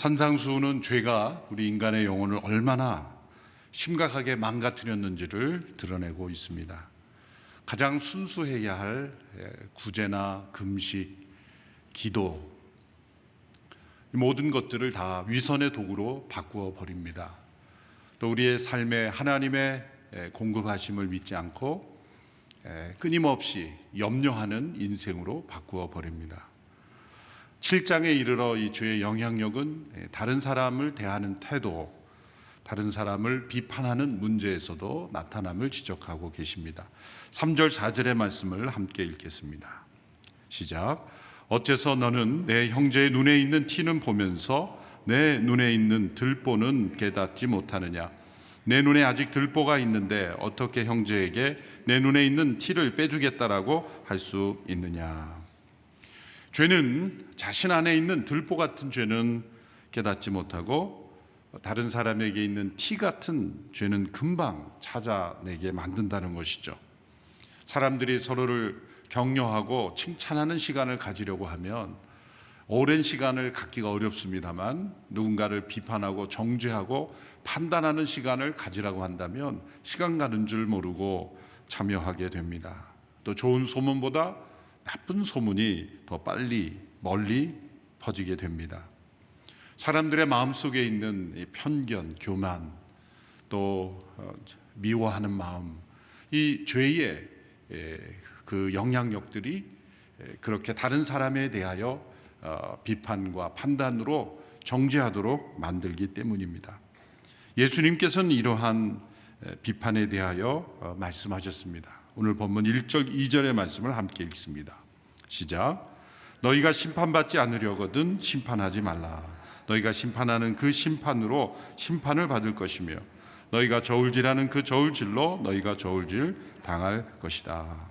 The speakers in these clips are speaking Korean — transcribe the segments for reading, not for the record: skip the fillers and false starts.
산상수훈은 죄가 우리 인간의 영혼을 얼마나 심각하게 망가뜨렸는지를 드러내고 있습니다. 가장 순수해야 할 구제나 금식, 기도, 모든 것들을 다 위선의 도구로 바꾸어 버립니다. 또 우리의 삶에 하나님의 공급하심을 믿지 않고 끊임없이 염려하는 인생으로 바꾸어 버립니다. 7장에 이르러 이 죄의 영향력은 다른 사람을 대하는 태도, 다른 사람을 비판하는 문제에서도 나타남을 지적하고 계십니다. 3절 4절의 말씀을 함께 읽겠습니다. 시작. 어째서 너는 내 형제의 눈에 있는 티는 보면서 내 눈에 있는 들보는 깨닫지 못하느냐? 내 눈에 아직 들보가 있는데 어떻게 형제에게 내 눈에 있는 티를 빼주겠다라고 할 수 있느냐? 죄는 자신 안에 있는 들보 같은 죄는 깨닫지 못하고 다른 사람에게 있는 티 같은 죄는 금방 찾아내게 만든다는 것이죠. 사람들이 서로를 격려하고 칭찬하는 시간을 가지려고 하면 오랜 시간을 갖기가 어렵습니다만, 누군가를 비판하고 정죄하고 판단하는 시간을 가지라고 한다면 시간 가는 줄 모르고 참여하게 됩니다. 또 좋은 소문보다 나쁜 소문이 더 빨리 멀리 퍼지게 됩니다. 사람들의 마음속에 있는 편견, 교만, 또 미워하는 마음, 이 죄의 그 영향력들이 그렇게 다른 사람에 대하여 비판과 판단으로 정죄하도록 만들기 때문입니다. 예수님께서는 이러한 비판에 대하여 말씀하셨습니다. 오늘 본문 1절 2절의 말씀을 함께 읽습니다. 시작. 너희가 심판받지 않으려거든 심판하지 말라. 너희가 심판하는 그 심판으로 심판을 받을 것이며 너희가 저울질하는 그 저울질로 너희가 저울질 당할 것이다.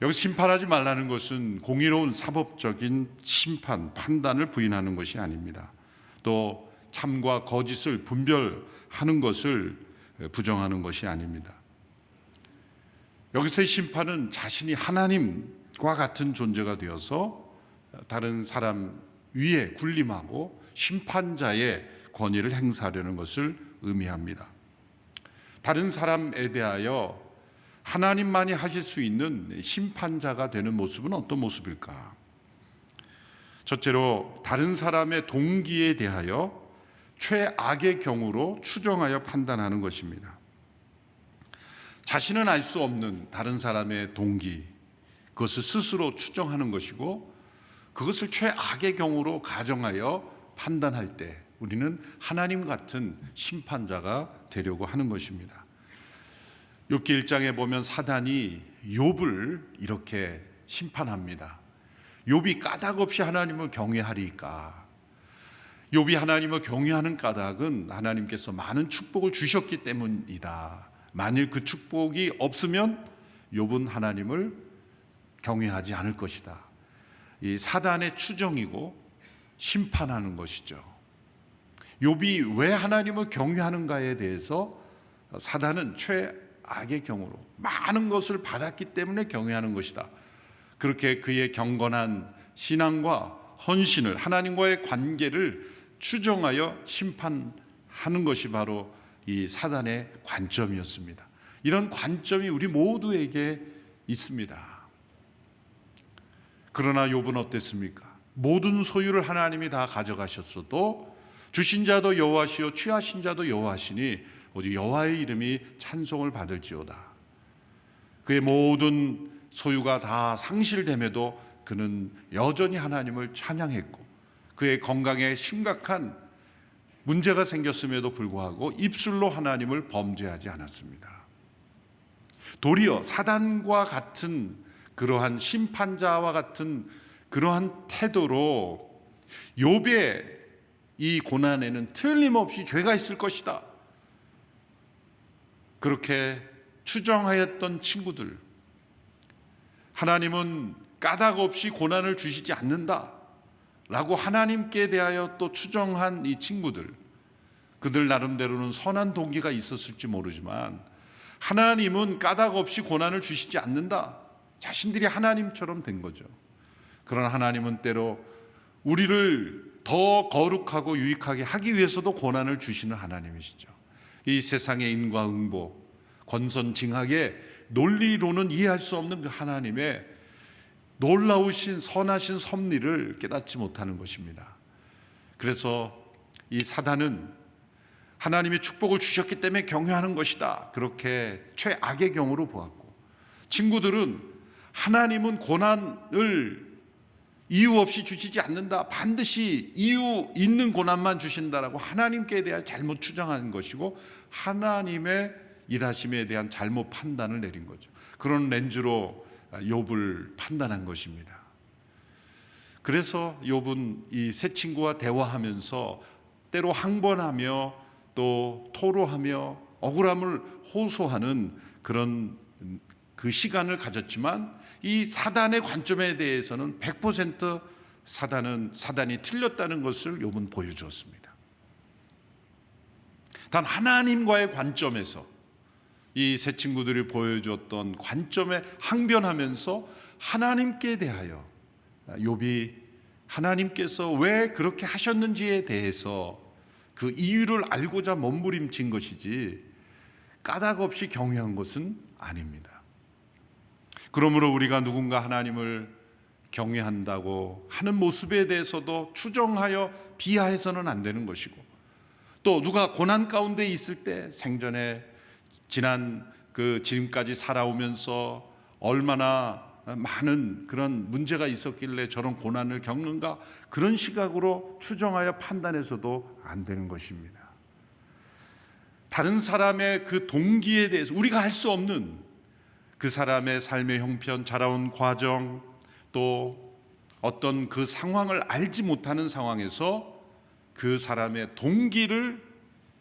여기 심판하지 말라는 것은 공의로운 사법적인 심판, 판단을 부인하는 것이 아닙니다. 또 참과 거짓을 분별하는 것을 부정하는 것이 아닙니다. 여기서의 심판은 자신이 하나님과 같은 존재가 되어서 다른 사람 위에 군림하고 심판자의 권위를 행사하려는 것을 의미합니다. 다른 사람에 대하여 하나님만이 하실 수 있는 심판자가 되는 모습은 어떤 모습일까? 첫째로 다른 사람의 동기에 대하여 최악의 경우로 추정하여 판단하는 것입니다. 자신은 알 수 없는 다른 사람의 동기, 그것을 스스로 추정하는 것이고 그것을 최악의 경우로 가정하여 판단할 때 우리는 하나님 같은 심판자가 되려고 하는 것입니다. 욥기 1장에 보면 사단이 욥을 이렇게 심판합니다. 욥이 까닭 없이 하나님을 경외하리까? 욥이 하나님을 경외하는 까닭은 하나님께서 많은 축복을 주셨기 때문이다. 만일 그 축복이 없으면 욥은 하나님을 경외하지 않을 것이다. 이 사단의 추정이고 심판하는 것이죠. 욥이 왜 하나님을 경외하는가에 대해서 사단은 최악의 경우로 많은 것을 받았기 때문에 경외하는 것이다. 그렇게 그의 경건한 신앙과 헌신을, 하나님과의 관계를 추정하여 심판하는 것이 바로 이 사단의 관점이었습니다. 이런 관점이 우리 모두에게 있습니다. 그러나 욥은 어땠습니까? 모든 소유를 하나님이 다 가져가셨어도 주신 자도 여호와시요 취하신 자도 여호와시니 오직 여호와의 이름이 찬송을 받을지어다. 그의 모든 소유가 다 상실됨에도 그는 여전히 하나님을 찬양했고 그의 건강에 심각한 문제가 생겼음에도 불구하고 입술로 하나님을 범죄하지 않았습니다. 도리어 사단과 같은 그러한 심판자와 같은 그러한 태도로 욥의 이 고난에는 틀림없이 죄가 있을 것이다. 그렇게 추정하였던 친구들, 하나님은 까닭 없이 고난을 주시지 않는다 라고 하나님께 대하여 또 추정한 이 친구들, 그들 나름대로는 선한 동기가 있었을지 모르지만 하나님은 까닭 없이 고난을 주시지 않는다. 자신들이 하나님처럼 된 거죠. 그러나 하나님은 때로 우리를 더 거룩하고 유익하게 하기 위해서도 고난을 주시는 하나님이시죠. 이 세상의 인과응보, 권선징악의 논리로는 이해할 수 없는 그 하나님의 놀라우신 선하신 섭리를 깨닫지 못하는 것입니다. 그래서 이 사단은 하나님이 축복을 주셨기 때문에 경외하는 것이다, 그렇게 최악의 경우로 보았고, 친구들은 하나님은 고난을 이유 없이 주시지 않는다, 반드시 이유 있는 고난만 주신다라고 하나님께 대한 잘못 추정한 것이고, 하나님의 일하심에 대한 잘못 판단을 내린 거죠. 그런 렌즈로 욥을 판단한 것입니다. 그래서 욥은 이 세 친구와 대화하면서 때로 항번하며 또 토로하며 억울함을 호소하는 그런 그 시간을 가졌지만, 이 사단의 관점에 대해서는 100% 사단이 틀렸다는 것을 욥은 보여주었습니다. 단 하나님과의 관점에서 이 세 친구들이 보여주었던 관점에 항변하면서 하나님께 대하여 욥이 하나님께서 왜 그렇게 하셨는지에 대해서 그 이유를 알고자 몸부림친 것이지 까닭 없이 경외한 것은 아닙니다. 그러므로 우리가 누군가 하나님을 경외한다고 하는 모습에 대해서도 추정하여 비하해서는 안 되는 것이고, 또 누가 고난 가운데 있을 때 생전에 지금까지 살아오면서 얼마나 많은 그런 문제가 있었길래 저런 고난을 겪는가, 그런 시각으로 추정하여 판단해서도 안 되는 것입니다. 다른 사람의 그 동기에 대해서 우리가 할 수 없는 그 사람의 삶의 형편, 자라온 과정, 또 어떤 그 상황을 알지 못하는 상황에서 그 사람의 동기를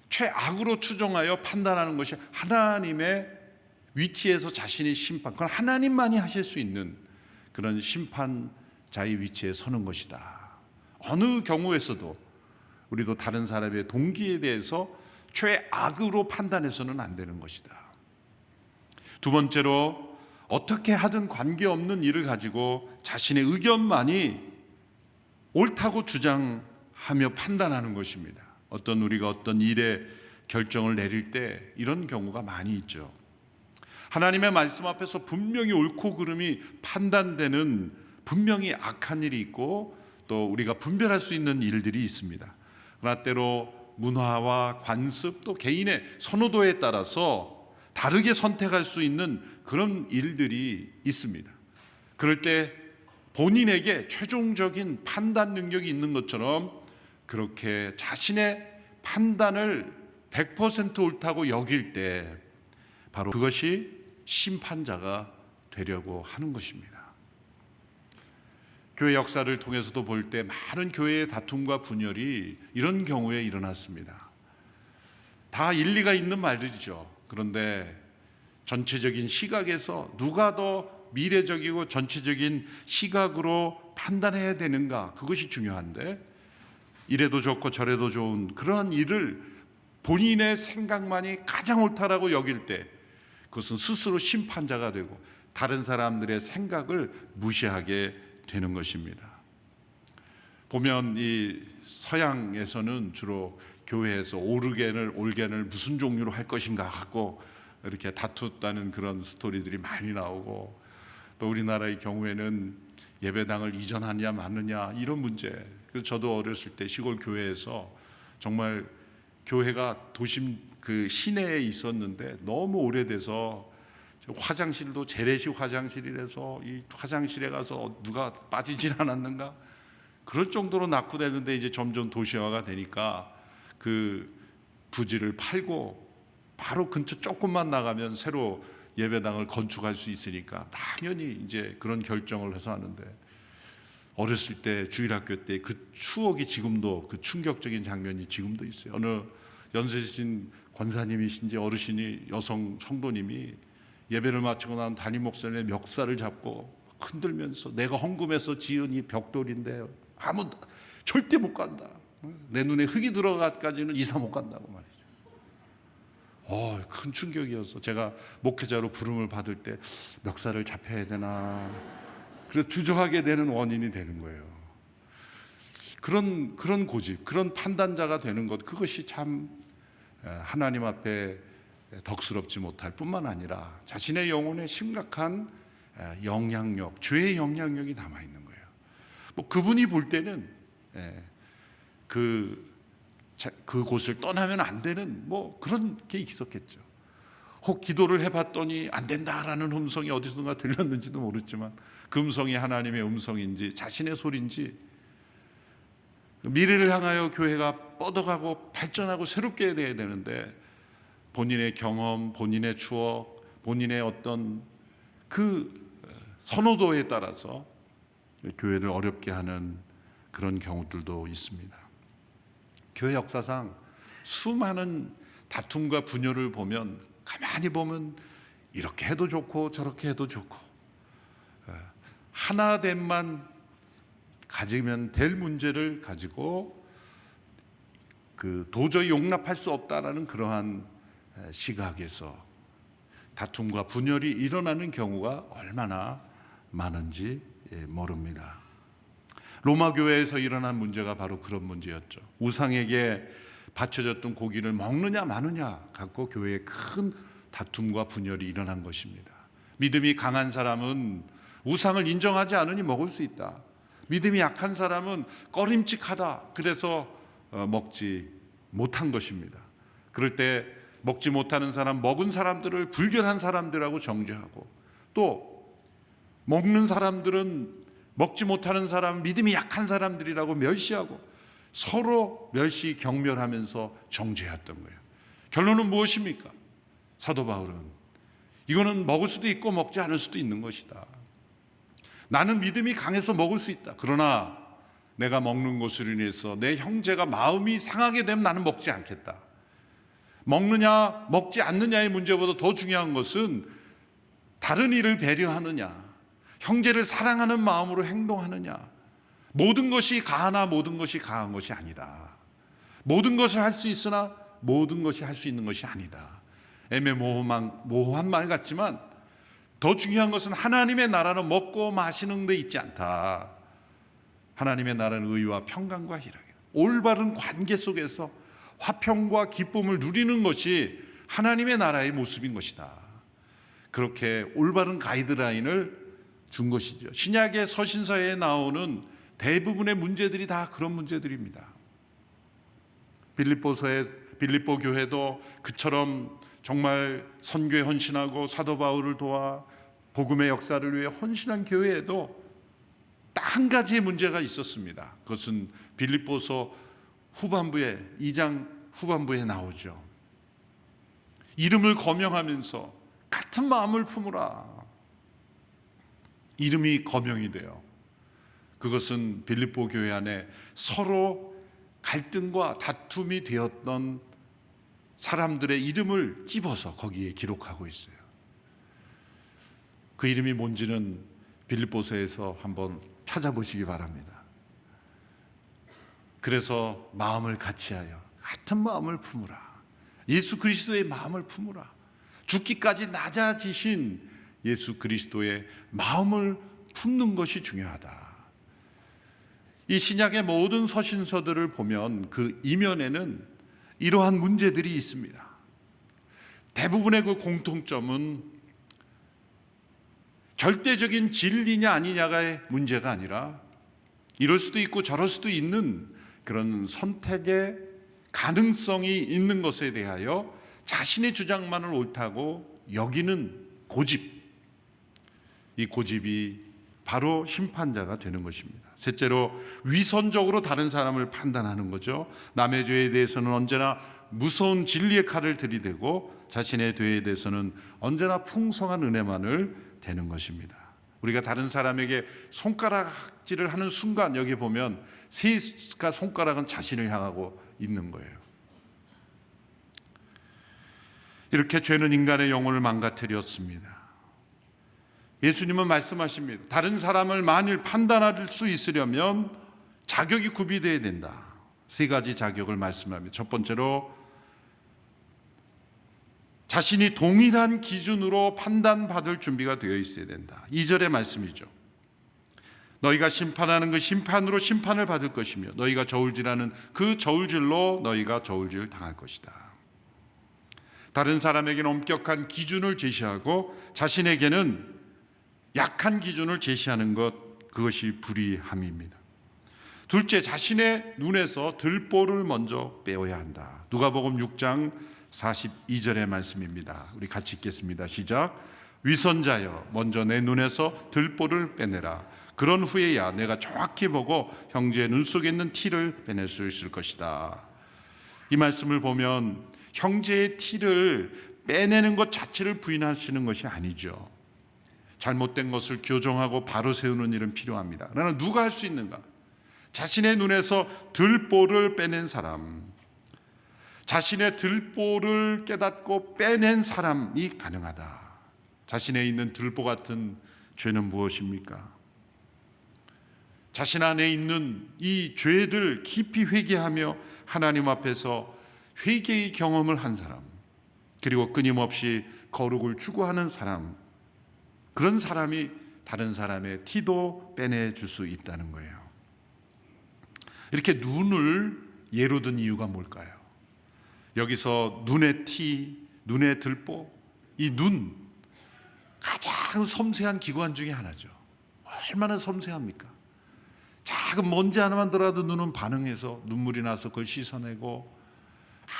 최악으로 추정하여 판단하는 것이 하나님의 위치에서 자신이 심판, 그건 하나님만이 하실 수 있는 그런 심판자의 위치에 서는 것이다. 어느 경우에서도 우리도 다른 사람의 동기에 대해서 최악으로 판단해서는 안 되는 것이다. 두 번째로, 어떻게 하든 관계없는 일을 가지고 자신의 의견만이 옳다고 주장하며 판단하는 것입니다. 우리가 어떤 일에 결정을 내릴 때 이런 경우가 많이 있죠. 하나님의 말씀 앞에서 분명히 옳고 그름이 판단되는 분명히 악한 일이 있고, 또 우리가 분별할 수 있는 일들이 있습니다. 그러나 때로 문화와 관습, 또 개인의 선호도에 따라서 다르게 선택할 수 있는 그런 일들이 있습니다. 그럴 때 본인에게 최종적인 판단 능력이 있는 것처럼 그렇게 자신의 판단을 100% 옳다고 여길 때 바로 그것이 심판자가 되려고 하는 것입니다. 교회 역사를 통해서도 볼 때 많은 교회의 다툼과 분열이 이런 경우에 일어났습니다. 다 일리가 있는 말들이죠. 그런데 전체적인 시각에서 누가 더 미래적이고 전체적인 시각으로 판단해야 되는가, 그것이 중요한데, 이래도 좋고 저래도 좋은 그러한 일을 본인의 생각만이 가장 옳다라고 여길 때 그것은 스스로 심판자가 되고 다른 사람들의 생각을 무시하게 되는 것입니다. 보면 이 서양에서는 주로 교회에서 올겐을 무슨 종류로 할 것인가 갖고 이렇게 다투었다는 그런 스토리들이 많이 나오고, 또 우리나라의 경우에는 예배당을 이전하냐 마느냐 이런 문제. 그래서 저도 어렸을 때 시골 교회에서 정말 교회가 도심 그 시내에 있었는데 너무 오래돼서 화장실도 재래식 화장실이라서 이 화장실에 가서 누가 빠지질 않았는가, 그럴 정도로 낙후되는데, 이제 점점 도시화가 되니까 그 부지를 팔고 바로 근처 조금만 나가면 새로 예배당을 건축할 수 있으니까 당연히 이제 그런 결정을 해서 하는데, 어렸을 때 주일학교 때 그 추억이 지금도, 그 충격적인 장면이 지금도 있어요. 어느 연세신 권사님이신지 어르신이, 여성 성도님이 예배를 마치고 난 담임 목사님의 멱살을 잡고 흔들면서 내가 헌금해서 지은 이 벽돌인데 절대 못 간다. 내 눈에 흙이 들어가까지는 이사 못 간다고 말이죠. 큰 충격이어서 제가 목회자로 부름을 받을 때 멱살을 잡혀야 되나, 그래서 주저하게 되는 원인이 되는 거예요. 그런 고집, 그런 판단자가 되는 것, 그것이 참 하나님 앞에 덕스럽지 못할 뿐만 아니라 자신의 영혼에 심각한 영향력, 죄의 영향력이 남아 있는 거예요. 뭐 그분이 볼 때는 그곳을 떠나면 안 되는 뭐 그런 게 있었겠죠. 혹 기도를 해봤더니 안 된다라는 음성이 어디선가 들렸는지도 모르지만 그 음성이 하나님의 음성인지 자신의 소리인지, 미래를 향하여 교회가 뻗어가고 발전하고 새롭게 돼야 되는데 본인의 경험, 본인의 추억, 본인의 어떤 그 선호도에 따라서 교회를 어렵게 하는 그런 경우들도 있습니다. 교회 역사상 수많은 다툼과 분열을 보면, 가만히 보면 이렇게 해도 좋고 저렇게 해도 좋고, 하나됨만 가지면 될 문제를 가지고 도저히 용납할 수 없다라는 그러한 시각에서 다툼과 분열이 일어나는 경우가 얼마나 많은지 모릅니다. 로마 교회에서 일어난 문제가 바로 그런 문제였죠. 우상에게 바쳐졌던 고기를 먹느냐 마느냐 갖고 교회에 큰 다툼과 분열이 일어난 것입니다. 믿음이 강한 사람은 우상을 인정하지 않으니 먹을 수 있다. 믿음이 약한 사람은 꺼림칙하다. 그래서 먹지 못한 것입니다. 그럴 때 먹지 못하는 사람, 먹은 사람들을 불결한 사람들하고 정죄하고, 또 먹는 사람들은 먹지 못하는 사람, 믿음이 약한 사람들이라고 멸시하고 서로 멸시 경멸하면서 정죄했던 거예요. 결론은 무엇입니까? 사도 바울은 이거는 먹을 수도 있고 먹지 않을 수도 있는 것이다. 나는 믿음이 강해서 먹을 수 있다. 그러나 내가 먹는 것으로 인해서 내 형제가 마음이 상하게 되면 나는 먹지 않겠다. 먹느냐 먹지 않느냐의 문제보다 더 중요한 것은 다른 이를 배려하느냐, 형제를 사랑하는 마음으로 행동하느냐. 모든 것이 가하나 모든 것이 가한 것이 아니다. 모든 것을 할 수 있으나 모든 것이 할 수 있는 것이 아니다. 모호한 말 같지만 더 중요한 것은 하나님의 나라는 먹고 마시는 데 있지 않다. 하나님의 나라는 의와 평강과 희락이다. 올바른 관계 속에서 화평과 기쁨을 누리는 것이 하나님의 나라의 모습인 것이다. 그렇게 올바른 가이드라인을 준 것이죠. 신약의 서신서에 나오는 대부분의 문제들이 다 그런 문제들입니다. 빌립보 교회도 그처럼 정말 선교에 헌신하고 사도 바울을 도와 복음의 역사를 위해 헌신한 교회에도 딱 한 가지의 문제가 있었습니다. 그것은 빌립보서 후반부에 2장 후반부에 나오죠. 이름을 거명하면서 같은 마음을 품으라. 이름이 거명이 돼요. 그것은 빌립보 교회 안에 서로 갈등과 다툼이 되었던 사람들의 이름을 찝어서 거기에 기록하고 있어요. 그 이름이 뭔지는 빌립보서에서 한번 찾아보시기 바랍니다. 그래서 마음을 같이하여 같은 마음을 품으라. 예수 그리스도의 마음을 품으라. 죽기까지 낮아지신 예수 그리스도의 마음을 품는 것이 중요하다. 이 신약의 모든 서신서들을 보면 그 이면에는 이러한 문제들이 있습니다. 대부분의 그 공통점은 절대적인 진리냐 아니냐의 문제가 아니라 이럴 수도 있고 저럴 수도 있는 그런 선택의 가능성이 있는 것에 대하여 자신의 주장만을 옳다고 여기는 고집, 이 고집이 바로 심판자가 되는 것입니다. 셋째로 위선적으로 다른 사람을 판단하는 거죠. 남의 죄에 대해서는 언제나 무서운 진리의 칼을 들이대고 자신의 죄에 대해서는 언제나 풍성한 은혜만을 대는 것입니다. 우리가 다른 사람에게 손가락질을 하는 순간 여기 보면 세가 손가락은 자신을 향하고 있는 거예요. 이렇게 죄는 인간의 영혼을 망가뜨렸습니다. 예수님은 말씀하십니다. 다른 사람을 만일 판단할 수 있으려면 자격이 구비되어야 된다. 세 가지 자격을 말씀합니다. 첫 번째로 자신이 동일한 기준으로 판단받을 준비가 되어 있어야 된다. 2절의 말씀이죠. 너희가 심판하는 그 심판으로 심판을 받을 것이며 너희가 저울질하는 그 저울질로 너희가 저울질 당할 것이다. 다른 사람에게는 엄격한 기준을 제시하고 자신에게는 약한 기준을 제시하는 것, 그것이 불의함입니다. 둘째, 자신의 눈에서 들보를 먼저 빼어야 한다. 누가복음 6장 42절의 말씀입니다. 우리 같이 읽겠습니다. 시작. 위선자여, 먼저 내 눈에서 들보를 빼내라. 그런 후에야 내가 정확히 보고 형제의 눈 속에 있는 티를 빼낼 수 있을 것이다. 이 말씀을 보면 형제의 티를 빼내는 것 자체를 부인하시는 것이 아니죠. 잘못된 것을 교정하고 바로 세우는 일은 필요합니다. 그러나 누가 할 수 있는가? 자신의 눈에서 들보를 빼낸 사람, 자신의 들보를 깨닫고 빼낸 사람이 가능하다. 자신에 있는 들보 같은 죄는 무엇입니까? 자신 안에 있는 이 죄를 깊이 회개하며 하나님 앞에서 회개의 경험을 한 사람, 그리고 끊임없이 거룩을 추구하는 사람, 그런 사람이 다른 사람의 티도 빼내줄 수 있다는 거예요. 이렇게 눈을 예로 든 이유가 뭘까요? 여기서 눈의 티, 눈의 들보, 이 눈, 가장 섬세한 기관 중에 하나죠. 얼마나 섬세합니까? 작은 먼지 하나만 들어도 눈은 반응해서 눈물이 나서 그걸 씻어내고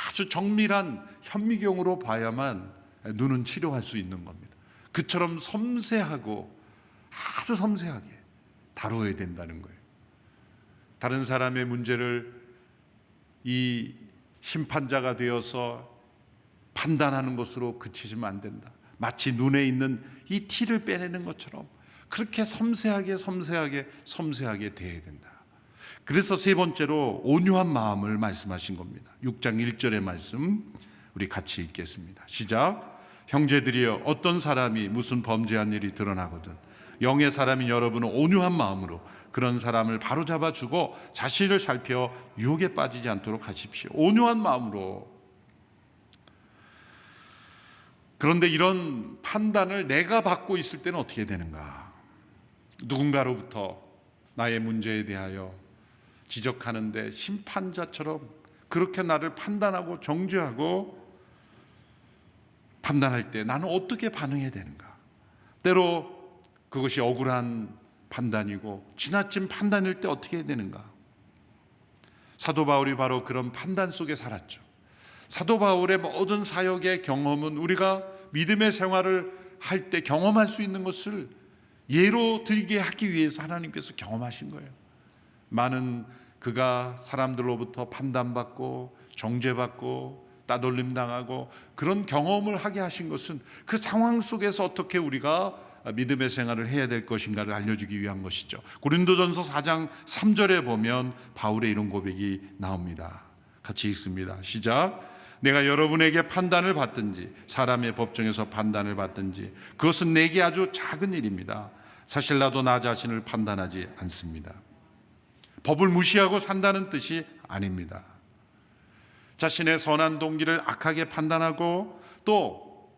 아주 정밀한 현미경으로 봐야만 눈은 치료할 수 있는 겁니다. 그처럼 섬세하고 아주 섬세하게 다루어야 된다는 거예요. 다른 사람의 문제를 이 심판자가 되어서 판단하는 것으로 그치시면 안 된다. 마치 눈에 있는 이 티를 빼내는 것처럼 그렇게 섬세하게 대해야 된다. 그래서 세 번째로 온유한 마음을 말씀하신 겁니다. 6장 1절의 말씀 우리 같이 읽겠습니다. 시작. 형제들이여, 어떤 사람이 무슨 범죄한 일이 드러나거든 영의 사람인 여러분은 온유한 마음으로 그런 사람을 바로잡아 주고 자신을 살펴 유혹에 빠지지 않도록 하십시오. 온유한 마음으로. 그런데 이런 판단을 내가 받고 있을 때는 어떻게 되는가? 누군가로부터 나의 문제에 대하여 지적하는데 심판자처럼 그렇게 나를 판단하고 정죄하고 판단할 때 나는 어떻게 반응해야 되는가? 때로 그것이 억울한 판단이고 지나친 판단일 때 어떻게 해야 되는가? 사도 바울이 바로 그런 판단 속에 살았죠. 사도 바울의 모든 사역의 경험은 우리가 믿음의 생활을 할 때 경험할 수 있는 것을 예로 들게 하기 위해서 하나님께서 경험하신 거예요. 많은 그가 사람들로부터 판단받고 정죄받고 따돌림 당하고 그런 경험을 하게 하신 것은 그 상황 속에서 어떻게 우리가 믿음의 생활을 해야 될 것인가를 알려주기 위한 것이죠. 고린도전서 4장 3절에 보면 바울의 이런 고백이 나옵니다. 같이 읽습니다. 시작. 내가 여러분에게 판단을 받든지 사람의 법정에서 판단을 받든지 그것은 내게 아주 작은 일입니다. 사실 나도 나 자신을 판단하지 않습니다. 법을 무시하고 산다는 뜻이 아닙니다. 자신의 선한 동기를 악하게 판단하고 또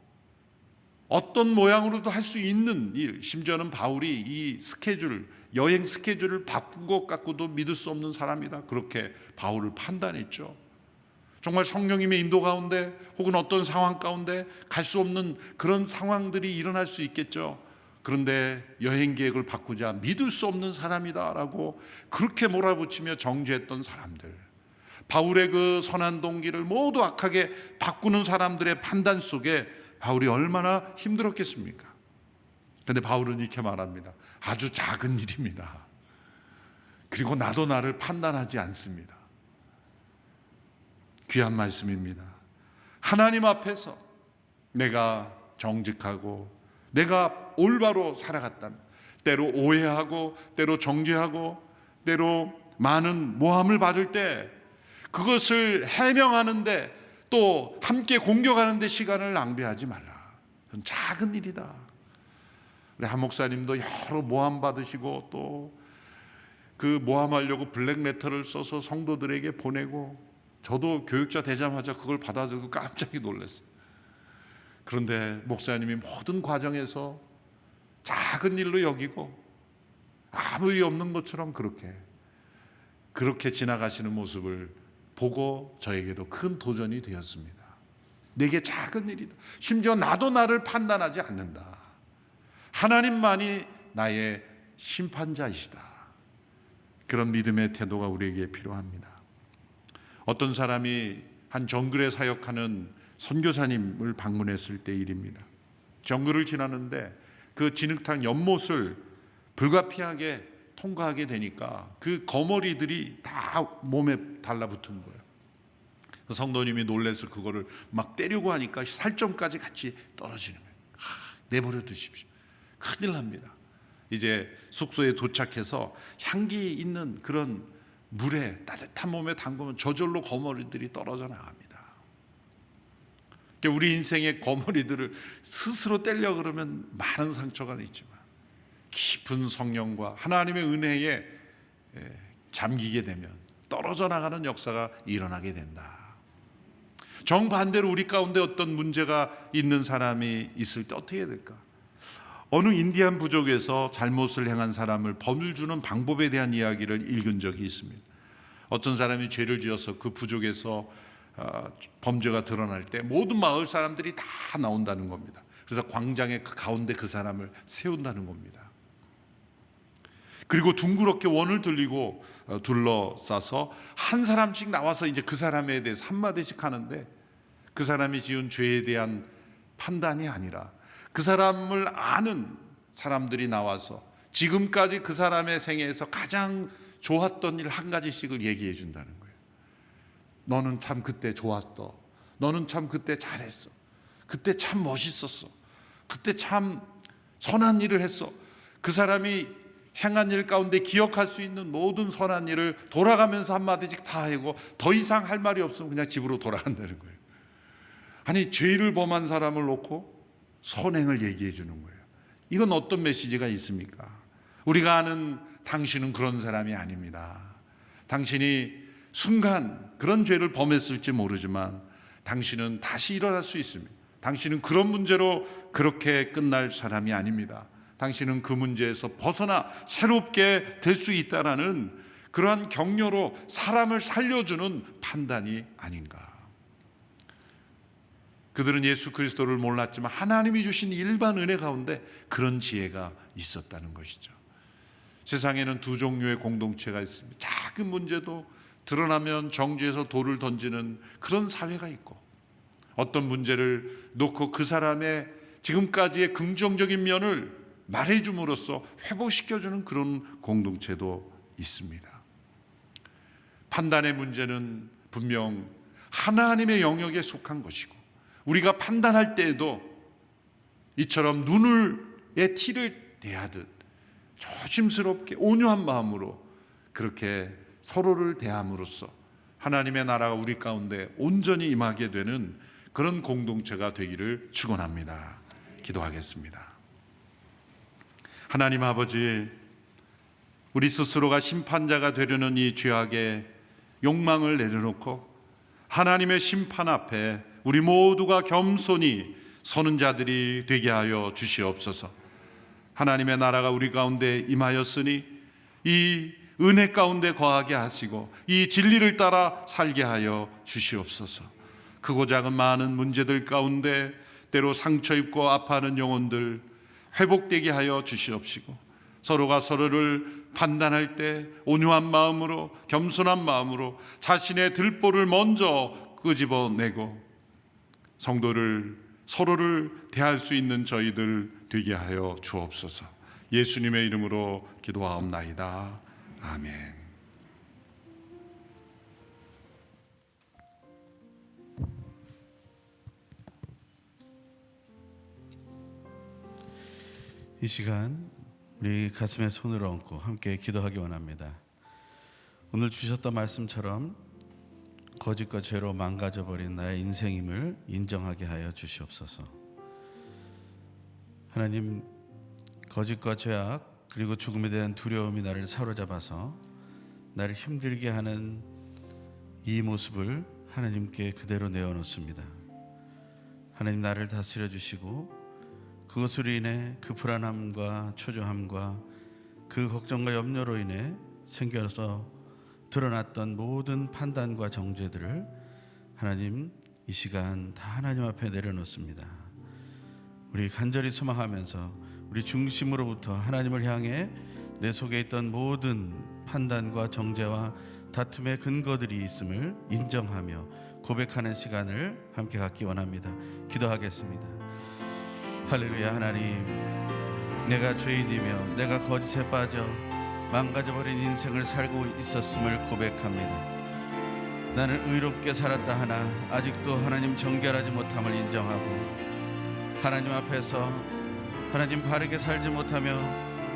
어떤 모양으로도 할 수 있는 일, 심지어는 바울이 이 스케줄, 여행 스케줄을 바꾼 것 갖고도 믿을 수 없는 사람이다. 그렇게 바울을 판단했죠. 정말 성령님의 인도 가운데 혹은 어떤 상황 가운데 갈 수 없는 그런 상황들이 일어날 수 있겠죠. 그런데 여행 계획을 바꾸자 믿을 수 없는 사람이다라고 그렇게 몰아붙이며 정죄했던 사람들, 바울의 그 선한 동기를 모두 악하게 바꾸는 사람들의 판단 속에 바울이 얼마나 힘들었겠습니까? 그런데 바울은 이렇게 말합니다. 아주 작은 일입니다. 그리고 나도 나를 판단하지 않습니다. 귀한 말씀입니다. 하나님 앞에서 내가 정직하고 내가 올바로 살아갔다면 때로 오해하고 때로 정죄하고 때로 많은 모함을 받을 때 그것을 해명하는데 또 함께 공격하는데 시간을 낭비하지 말라. 그건 작은 일이다. 우리 한 목사님도 여러 모함 받으시고 또 그 모함하려고 블랙레터를 써서 성도들에게 보내고 저도 교육자 되자마자 그걸 받아들고 깜짝이 놀랐어요. 그런데 목사님이 모든 과정에서 작은 일로 여기고 아무 일이 없는 것처럼 그렇게 지나가시는 모습을 보고 저에게도 큰 도전이 되었습니다. 내게 작은 일이다. 심지어 나도 나를 판단하지 않는다. 하나님만이 나의 심판자이시다. 그런 믿음의 태도가 우리에게 필요합니다. 어떤 사람이 한 정글에 사역하는 선교사님을 방문했을 때 일입니다. 정글을 지나는데 그 진흙탕 연못을 불가피하게 통과하게 되니까 그 거머리들이 다 몸에 달라붙은 거예요. 성도님이 놀라서 그거를 막 때리고 하니까 살점까지 같이 떨어지는 거예요. 내버려 두십시오. 큰일 납니다. 이제 숙소에 도착해서 향기 있는 그런 물에 따뜻한 몸에 담그면 저절로 거머리들이 떨어져 나갑니다. 우리 인생의 거머리들을 스스로 떼려 그러면 많은 상처가 있지만 깊은 성령과 하나님의 은혜에 잠기게 되면 떨어져 나가는 역사가 일어나게 된다. 정반대로 우리 가운데 어떤 문제가 있는 사람이 있을 때 어떻게 해야 될까? 어느 인디안 부족에서 잘못을 행한 사람을 벌을 주는 방법에 대한 이야기를 읽은 적이 있습니다. 어떤 사람이 죄를 지어서 그 부족에서 범죄가 드러날 때 모든 마을 사람들이 다 나온다는 겁니다. 그래서 광장의 그 가운데 그 사람을 세운다는 겁니다. 그리고 둥그렇게 원을 들리고 둘러싸서 한 사람씩 나와서 이제 그 사람에 대해서 한마디씩 하는데 그 사람이 지은 죄에 대한 판단이 아니라 그 사람을 아는 사람들이 나와서 지금까지 그 사람의 생애에서 가장 좋았던 일 한 가지씩을 얘기해 준다는 거예요. 너는 참 그때 좋았어. 너는 참 그때 잘했어. 그때 참 멋있었어. 그때 참 선한 일을 했어. 그 사람이 행한 일 가운데 기억할 수 있는 모든 선한 일을 돌아가면서 한마디씩 다 하고 더 이상 할 말이 없으면 그냥 집으로 돌아간다는 거예요. 아니, 죄를 범한 사람을 놓고 선행을 얘기해 주는 거예요. 이건 어떤 메시지가 있습니까? 우리가 아는 당신은 그런 사람이 아닙니다. 당신이 순간 그런 죄를 범했을지 모르지만 당신은 다시 일어날 수 있습니다. 당신은 그런 문제로 그렇게 끝날 사람이 아닙니다. 당신은 그 문제에서 벗어나 새롭게 될 수 있다라는 그러한 격려로 사람을 살려주는 판단이 아닌가. 그들은 예수 그리스도를 몰랐지만 하나님이 주신 일반 은혜 가운데 그런 지혜가 있었다는 것이죠. 세상에는 두 종류의 공동체가 있습니다. 작은 문제도 드러나면 정죄해서 돌을 던지는 그런 사회가 있고, 어떤 문제를 놓고 그 사람의 지금까지의 긍정적인 면을 말해줌으로써 회복시켜주는 그런 공동체도 있습니다. 판단의 문제는 분명 하나님의 영역에 속한 것이고, 우리가 판단할 때에도 이처럼 눈에 티를 대하듯 조심스럽게 온유한 마음으로 그렇게 서로를 대함으로써 하나님의 나라가 우리 가운데 온전히 임하게 되는 그런 공동체가 되기를 축원합니다. 기도하겠습니다. 하나님 아버지, 우리 스스로가 심판자가 되려는 이 죄악의 욕망을 내려놓고 하나님의 심판 앞에 우리 모두가 겸손히 서는 자들이 되게 하여 주시옵소서. 하나님의 나라가 우리 가운데 임하였으니 이 은혜 가운데 거하게 하시고 이 진리를 따라 살게 하여 주시옵소서. 크고 작은 많은 문제들 가운데 때로 상처 입고 아파하는 영혼들 회복되게 하여 주시옵시고, 서로가 서로를 판단할 때 온유한 마음으로, 겸손한 마음으로 자신의 들보를 먼저 끄집어내고 서로를 대할 수 있는 저희들 되게 하여 주옵소서. 예수님의 이름으로 기도하옵나이다. 아멘. 이 시간 우리 가슴에 손을 얹고 함께 기도하기 원합니다. 오늘 주셨던 말씀처럼 거짓과 죄로 망가져버린 나의 인생임을 인정하게 하여 주시옵소서. 하나님, 거짓과 죄악 그리고 죽음에 대한 두려움이 나를 사로잡아서 나를 힘들게 하는 이 모습을 하나님께 그대로 내어놓습니다. 하나님, 나를 다스려 주시고 그것으로 인해 그 불안함과 초조함과 그 걱정과 염려로 인해 생겨서 드러났던 모든 판단과 정죄들을 하나님 이 시간 다 하나님 앞에 내려놓습니다. 우리 간절히 소망하면서 우리 중심으로부터 하나님을 향해 내 속에 있던 모든 판단과 정죄와 다툼의 근거들이 있음을 인정하며 고백하는 시간을 함께 갖기 원합니다. 기도하겠습니다. 할렐루야. 하나님, 내가 죄인이며 내가 거짓에 빠져 망가져버린 인생을 살고 있었음을 고백합니다. 나는 의롭게 살았다 하나 아직도 하나님 정결하지 못함을 인정하고 하나님 앞에서 하나님 바르게 살지 못하며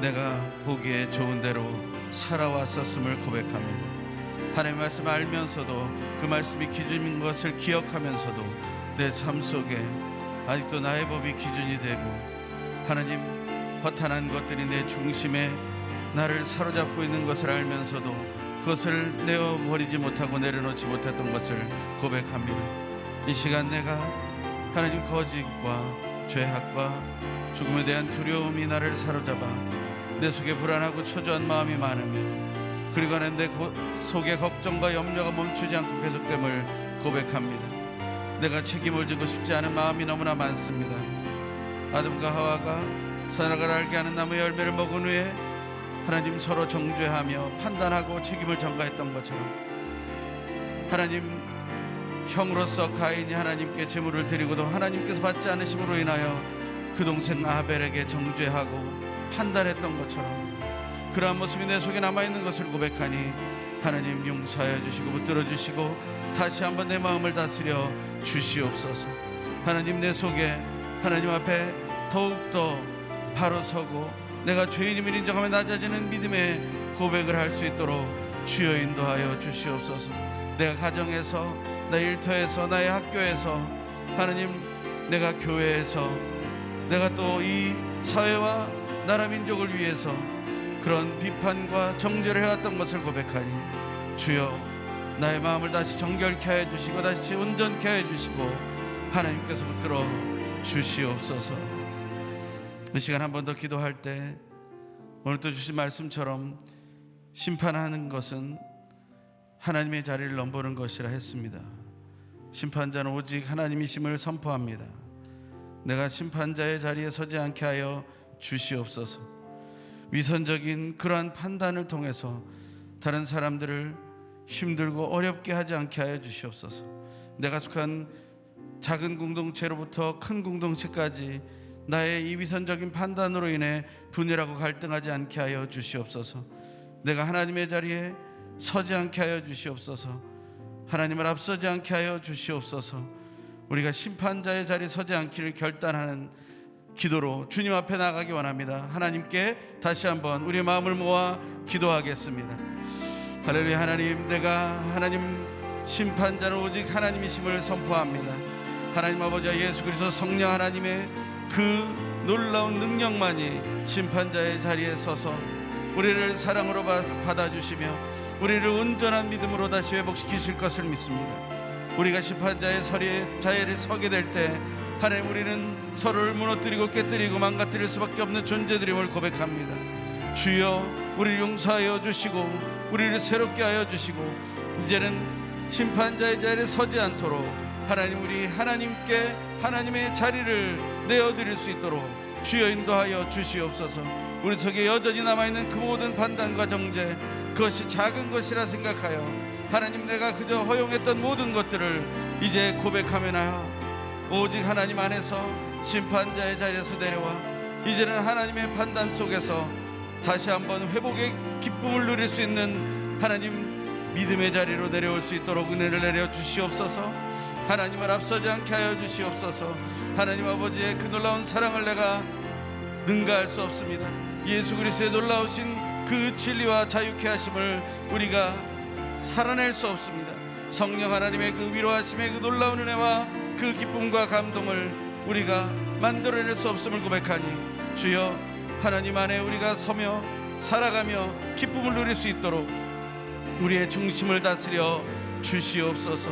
내가 보기에 좋은 대로 살아왔었음을 고백합니다. 하나님의 말씀을 알면서도 그 말씀이 기준인 것을 기억하면서도 내 삶 속에 아직도 나의 법이 기준이 되고 하나님 허탄한 것들이 내 중심에 나를 사로잡고 있는 것을 알면서도 그것을 내어버리지 못하고 내려놓지 못했던 것을 고백합니다. 이 시간 내가 하나님 거짓과 죄악과 죽음에 대한 두려움이 나를 사로잡아 내 속에 불안하고 초조한 마음이 많으며 그리고 하는 내 속에 걱정과 염려가 멈추지 않고 계속됨을 고백합니다. 내가 책임을 지고 싶지 않은 마음이 너무나 많습니다. 아담과 하와가 선악을 알게 하는 나무의 열매를 먹은 후에 하나님 서로 정죄하며 판단하고 책임을 전가했던 것처럼 하나님 형으로서 가인이 하나님께 제물을 드리고도 하나님께서 받지 않으심으로 인하여 그 동생 아벨에게 정죄하고 판단했던 것처럼 그러한 모습이 내 속에 남아있는 것을 고백하니 하나님 용서하여 주시고 붙들어 주시고 다시 한번 내 마음을 다스려 주시옵소서. 하나님 내 속에 하나님 앞에 더욱더 바로 서고 내가 죄인임을 인정하며 낮아지는 믿음의 고백을 할 수 있도록 주여 인도하여 주시옵소서. 내가 가정에서 나의 일터에서 나의 학교에서 하나님 내가 교회에서 내가 또 이 사회와 나라 민족을 위해서 그런 비판과 정죄를 해왔던 것을 고백하니 주여 나의 마음을 다시 정결케 하여 주시고 다시 온전케 하여 주시고 하나님께서 붙들어 주시옵소서. 이 시간 한 번 더 기도할 때 오늘 또 주신 말씀처럼 심판하는 것은 하나님의 자리를 넘보는 것이라 했습니다. 심판자는 오직 하나님이심을 선포합니다. 내가 심판자의 자리에 서지 않게 하여 주시옵소서. 위선적인 그러한 판단을 통해서 다른 사람들을 힘들고 어렵게 하지 않게 하여 주시옵소서. 내가 속한 작은 공동체로부터 큰 공동체까지 나의 이 위선적인 판단으로 인해 분열하고 갈등하지 않게 하여 주시옵소서. 내가 하나님의 자리에 서지 않게 하여 주시옵소서. 하나님을 앞서지 않게 하여 주시옵소서. 우리가 심판자의 자리에 서지 않기를 결단하는 기도로 주님 앞에 나가기 원합니다. 하나님께 다시 한번 우리의 마음을 모아 기도하겠습니다. 할렐루야. 하나님, 내가 하나님 심판자는 오직 하나님이심을 선포합니다. 하나님 아버지와 예수 그리스도 성령 하나님의 그 놀라운 능력만이 심판자의 자리에 서서 우리를 사랑으로 받아주시며 우리를 온전한 믿음으로 다시 회복시키실 것을 믿습니다. 우리가 심판자의 자리에 서게 될 때 하나님 우리는 서로를 무너뜨리고 깨뜨리고 망가뜨릴 수밖에 없는 존재들임을 고백합니다. 주여 우리를 용서하여 주시고 우리를 새롭게 하여 주시고 이제는 심판자의 자리에 서지 않도록 하나님 우리 하나님께 하나님의 자리를 내어드릴 수 있도록 주여 인도하여 주시옵소서. 우리 속에 여전히 남아있는 그 모든 판단과 정죄 그것이 작은 것이라 생각하여 하나님 내가 그저 허용했던 모든 것들을 이제 고백하며 나아 오직 하나님 안에서 심판자의 자리에서 내려와 이제는 하나님의 판단 속에서 다시 한번 회복의 기쁨을 누릴 수 있는 하나님 믿음의 자리로 내려올 수 있도록 은혜를 내려 주시옵소서. 하나님을 앞서지 않게 하여 주시옵소서. 하나님 아버지의 그 놀라운 사랑을 내가 능가할 수 없습니다. 예수 그리스도의 놀라우신 그 진리와 자유케 하심을 우리가 살아낼 수 없습니다. 성령 하나님의 그 위로하심의 그 놀라운 은혜와 그 기쁨과 감동을 우리가 만들어낼 수 없음을 고백하니 주여 하나님 안에 우리가 서며 살아가며 기쁨을 누릴 수 있도록 우리의 중심을 다스려 주시옵소서.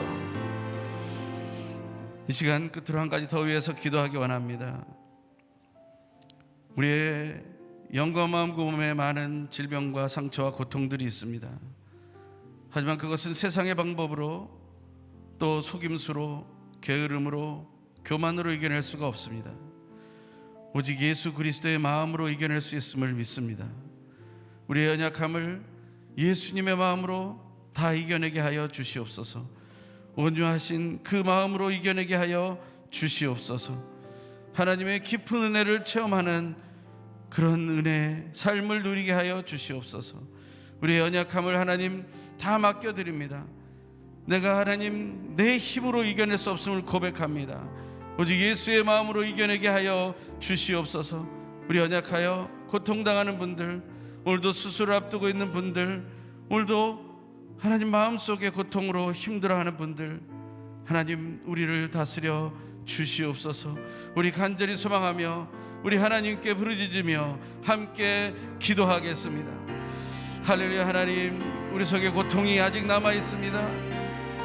이 시간 끝으로 한 가지 더 위해서 기도하기 원합니다. 우리의 영과 마음 몸에 많은 질병과 상처와 고통들이 있습니다. 하지만 그것은 세상의 방법으로 또 속임수로 게으름으로 교만으로 이겨낼 수가 없습니다. 오직 예수 그리스도의 마음으로 이겨낼 수 있음을 믿습니다. 우리의 연약함을 예수님의 마음으로 다 이겨내게 하여 주시옵소서. 온유하신 그 마음으로 이겨내게 하여 주시옵소서. 하나님의 깊은 은혜를 체험하는 그런 은혜 삶을 누리게 하여 주시옵소서. 우리의 연약함을 하나님 다 맡겨드립니다. 내가 하나님 내 힘으로 이겨낼 수 없음을 고백합니다. 오직 예수의 마음으로 이겨내게 하여 주시옵소서. 우리 연약하여 고통당하는 분들, 오늘도 수술을 앞두고 있는 분들, 오늘도 하나님 마음속에 고통으로 힘들어하는 분들, 하나님 우리를 다스려 주시옵소서. 우리 간절히 소망하며 우리 하나님께 부르짖으며 함께 기도하겠습니다. 할렐루야. 하나님, 우리 속에 고통이 아직 남아 있습니다.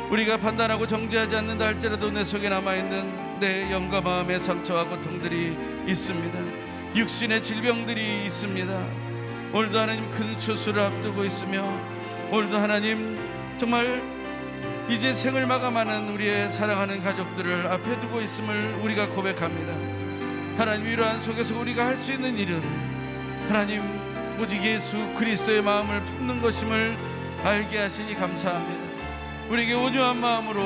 우리가 판단하고 정죄하지 않는다 할지라도 내 속에 남아있는 내 영과 마음의 상처와 고통들이 있습니다. 육신의 질병들이 있습니다. 오늘도 하나님 큰 수술을 앞두고 있으며, 오늘도 하나님 정말 이제 생을 마감하는 우리의 사랑하는 가족들을 앞에 두고 있음을 우리가 고백합니다. 하나님, 이러한 속에서 우리가 할 수 있는 일은 하나님 오직 예수 그리스도의 마음을 품는 것임을 알게 하시니 감사합니다. 우리에게 온유한 마음으로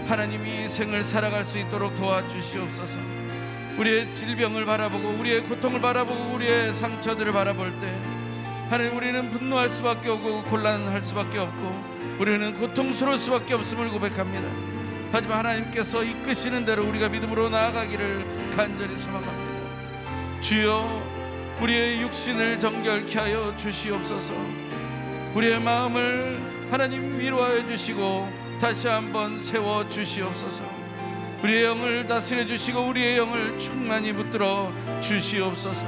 하나님 이 생을 살아갈 수 있도록 도와주시옵소서. 우리의 질병을 바라보고 우리의 고통을 바라보고 우리의 상처들을 바라볼 때 하나님 우리는 분노할 수밖에 없고 곤란할 수밖에 없고 우리는 고통스러울 수밖에 없음을 고백합니다. 하지만 하나님께서 이끄시는 대로 우리가 믿음으로 나아가기를 간절히 소망합니다. 주여, 우리의 육신을 정결케 하여 주시옵소서. 우리의 마음을 하나님 위로하여 주시고 다시 한번 세워 주시옵소서. 우리의 영을 다스려 주시고 우리의 영을 충만히 붙들어 주시옵소서.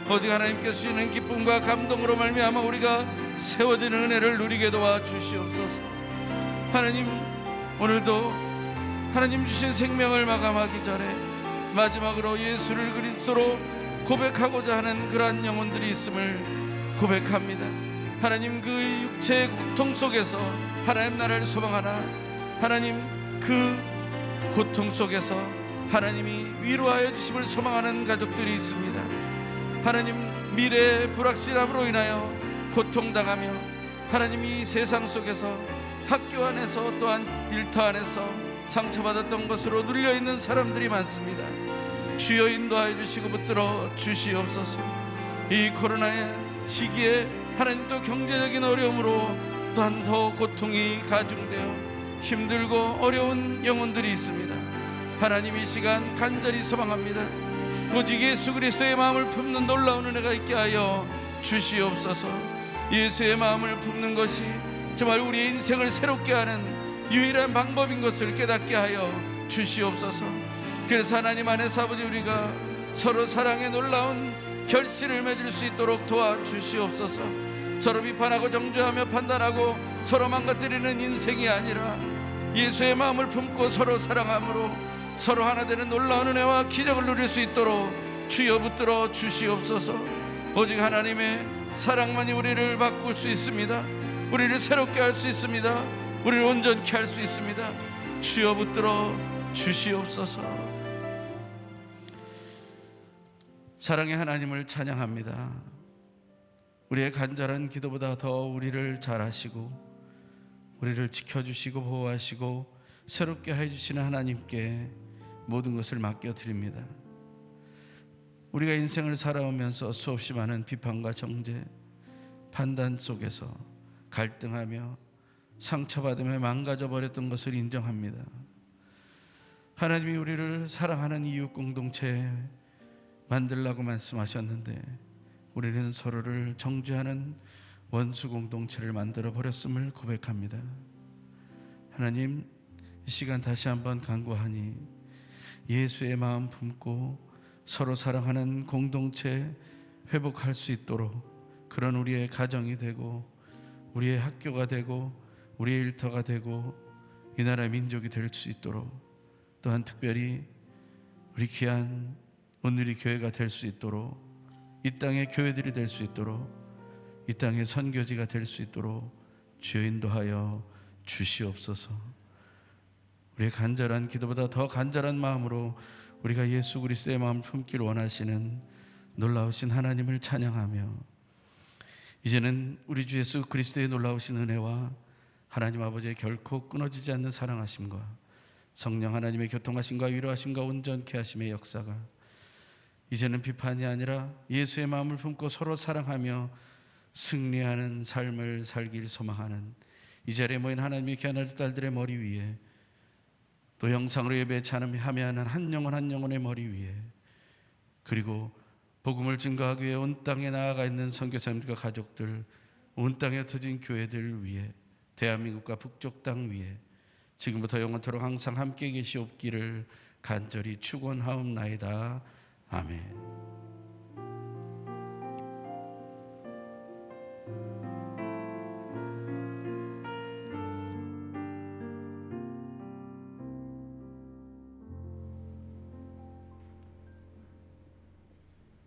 오직 하나님께서 주시는 기쁨과 감동으로 말미암아 우리가 세워지는 은혜를 누리게 도와 주시옵소서. 하나님, 오늘도 하나님 주신 생명을 마감하기 전에 마지막으로 예수를 그리스도로 고백하고자 하는 그러한 영혼들이 있음을 고백합니다. 하나님, 그 육체의 고통 속에서 하나님 나라를 소망하나 하나님 그 고통 속에서 하나님이 위로하여 주심을 소망하는 가족들이 있습니다. 하나님, 미래의 불확실함으로 인하여 고통당하며 하나님 이 세상 속에서 학교 안에서 또한 일터 안에서 상처받았던 것으로 눌려있는 사람들이 많습니다. 주여 인도하여 주시고 붙들어 주시옵소서. 이 코로나의 시기에 하나님 또 경제적인 어려움으로 또한 더 고통이 가중되어 힘들고 어려운 영혼들이 있습니다. 하나님, 이 시간 간절히 소망합니다. 오직 예수 그리스도의 마음을 품는 놀라운 은혜가 있게 하여 주시옵소서. 예수의 마음을 품는 것이 정말 우리의 인생을 새롭게 하는 유일한 방법인 것을 깨닫게 하여 주시옵소서. 그래서 하나님 안에서 아버지 우리가 서로 사랑의 놀라운 결실을 맺을 수 있도록 도와주시옵소서. 서로 비판하고 정죄하며 판단하고 서로 망가뜨리는 인생이 아니라 예수의 마음을 품고 서로 사랑함으로 서로 하나 되는 놀라운 은혜와 기적을 누릴 수 있도록 주여 붙들어 주시옵소서. 오직 하나님의 사랑만이 우리를 바꿀 수 있습니다. 우리를 새롭게 할 수 있습니다. 우리를 온전케 할 수 있습니다. 주여 붙들어 주시옵소서. 사랑의 하나님을 찬양합니다. 우리의 간절한 기도보다 더 우리를 잘 아시고 우리를 지켜주시고 보호하시고 새롭게 해주시는 하나님께 모든 것을 맡겨드립니다. 우리가 인생을 살아오면서 수없이 많은 비판과 정죄, 판단 속에서 갈등하며 상처받으며 망가져 버렸던 것을 인정합니다. 하나님이 우리를 사랑하는 이웃 공동체 만들라고 말씀하셨는데 우리는 서로를 정죄하는 원수 공동체를 만들어 버렸음을 고백합니다. 하나님, 이 시간 다시 한번 간구하니 예수의 마음 품고 서로 사랑하는 공동체 회복할 수 있도록 그런 우리의 가정이 되고 우리의 학교가 되고 우리의 일터가 되고 이 나라의 민족이 될 수 있도록, 또한 특별히 우리 귀한 온누리 교회가 될 수 있도록 이 땅의 교회들이 될 수 있도록, 이 땅의 선교지가 될 수 있도록 주여 인도하여 주시옵소서. 우리의 간절한 기도보다 더 간절한 마음으로 우리가 예수 그리스도의 마음을 품기를 원하시는 놀라우신 하나님을 찬양하며, 이제는 우리 주 예수 그리스도의 놀라우신 은혜와 하나님 아버지의 결코 끊어지지 않는 사랑하심과 성령 하나님의 교통하심과 위로하심과 온전케 하심의 역사가 이제는 비판이 아니라 예수의 마음을 품고 서로 사랑하며 승리하는 삶을 살길 소망하는 이 자리에 모인 하나님의 귀한 딸들의 머리 위에, 또 영상으로 예배에 참여하는 한 영혼 한 영혼의 머리 위에, 그리고 복음을 증거하기 위해 온 땅에 나아가 있는 선교사님들과 가족들, 온 땅에 흩어진 교회들 위에, 대한민국과 북쪽 땅 위에 지금부터 영원토록 항상 함께 계시옵기를 간절히 축원하옵나이다. 아멘.